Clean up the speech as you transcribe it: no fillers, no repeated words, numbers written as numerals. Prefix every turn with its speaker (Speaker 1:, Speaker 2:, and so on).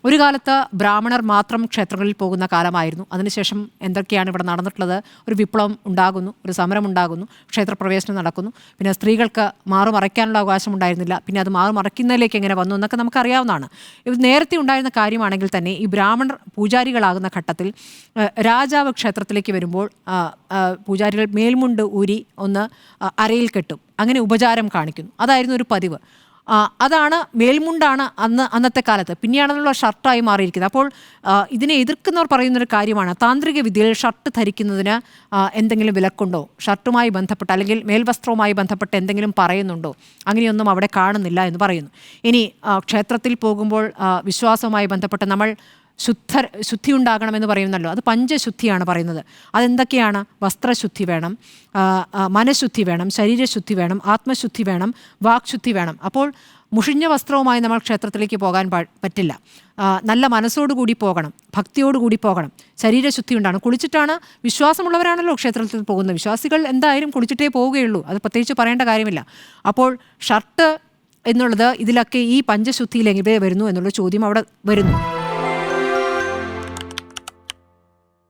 Speaker 1: ഒരു കാലത്ത് ബ്രാഹ്മണർ മാത്രം ക്ഷേത്രങ്ങളിൽ പോകുന്ന കാലമായിരുന്നു. അതിനുശേഷം എന്തൊക്കെയാണ് ഇവിടെ നടന്നിട്ടുള്ളത്? ഒരു വിപ്ലവം ഉണ്ടാകുന്നു, ഒരു സമരം ഉണ്ടാകുന്നു, ക്ഷേത്രപ്രവേശനം നടക്കുന്നു. പിന്നെ സ്ത്രീകൾക്ക് മാറുമറയ്ക്കാനുള്ള അവകാശം ഉണ്ടായിരുന്നില്ല. പിന്നെ അത് മാറുമറയ്ക്കുന്നതിലേക്ക് എങ്ങനെ വന്നു എന്നൊക്കെ നമുക്കറിയാവുന്നതാണ്. ഇത് നേരത്തെ ഉണ്ടായിരുന്ന കാര്യമാണെങ്കിൽ തന്നെ ഈ ബ്രാഹ്മണർ പൂജാരികളാകുന്ന ഘട്ടത്തിൽ രാജാവ് ക്ഷേത്രത്തിലേക്ക് വരുമ്പോൾ പൂജാരികൾ മേൽമുണ്ട് ഊരി ഒന്ന് അരയിൽ കെട്ടും, അങ്ങനെ ഉപചാരം കാണിക്കുന്നു. അതായിരുന്നു ഒരു പതിവ്. അതാണ് മേൽമുണ്ടാണ് അന്നത്തെ കാലത്ത്. പിന്നെയാണെന്നുള്ള ഷർട്ടായി മാറിയിരിക്കുന്നത്. അപ്പോൾ ഇതിനെ എതിർക്കുന്നവർ പറയുന്നൊരു കാര്യമാണ്, താന്ത്രിക വിദ്യയിൽ ഷർട്ട് ധരിക്കുന്നതിന് എന്തെങ്കിലും വിലക്കുണ്ടോ, ഷർട്ടുമായി ബന്ധപ്പെട്ട് അല്ലെങ്കിൽ മേൽവസ്ത്രവുമായി ബന്ധപ്പെട്ട് എന്തെങ്കിലും പറയുന്നുണ്ടോ? അങ്ങനെയൊന്നും അവിടെ കാണുന്നില്ല എന്ന് പറയുന്നു. ഇനി ക്ഷേത്രത്തിൽ പോകുമ്പോൾ വിശ്വാസവുമായി ബന്ധപ്പെട്ട് നമ്മൾ ശുദ്ധി ഉണ്ടാകണമെന്ന് പറയുന്നല്ലോ, അത് പഞ്ചശുദ്ധിയാണ് പറയുന്നത്. അതെന്തൊക്കെയാണ്? വസ്ത്രശുദ്ധി വേണം, മനഃശുദ്ധി വേണം, ശരീരശുദ്ധി വേണം, ആത്മശുദ്ധി വേണം, വാക്ശുദ്ധി വേണം. അപ്പോൾ മുഷിഞ്ഞ വസ്ത്രവുമായി നമ്മൾ ക്ഷേത്രത്തിലേക്ക് പോകാൻ പറ്റില്ല. നല്ല മനസ്സോടുകൂടി പോകണം, ഭക്തിയോടുകൂടി പോകണം, ശരീരശുദ്ധി ഉണ്ടാകണം. കുളിച്ചിട്ടാണ്, വിശ്വാസമുള്ളവരാണല്ലോ ക്ഷേത്രത്തിൽ പോകുന്നത്. വിശ്വാസികൾ എന്തായാലും കുളിച്ചിട്ടേ പോവുകയുള്ളൂ, അത് പ്രത്യേകിച്ച് പറയേണ്ട കാര്യമില്ല. അപ്പോൾ ഷർട്ട് എന്നുള്ളത് ഇതിലൊക്കെ ഈ പഞ്ചശുദ്ധിയിലെങ്ങനെ വരുന്നു എന്നുള്ള ചോദ്യം അവിടെ വരുന്നു.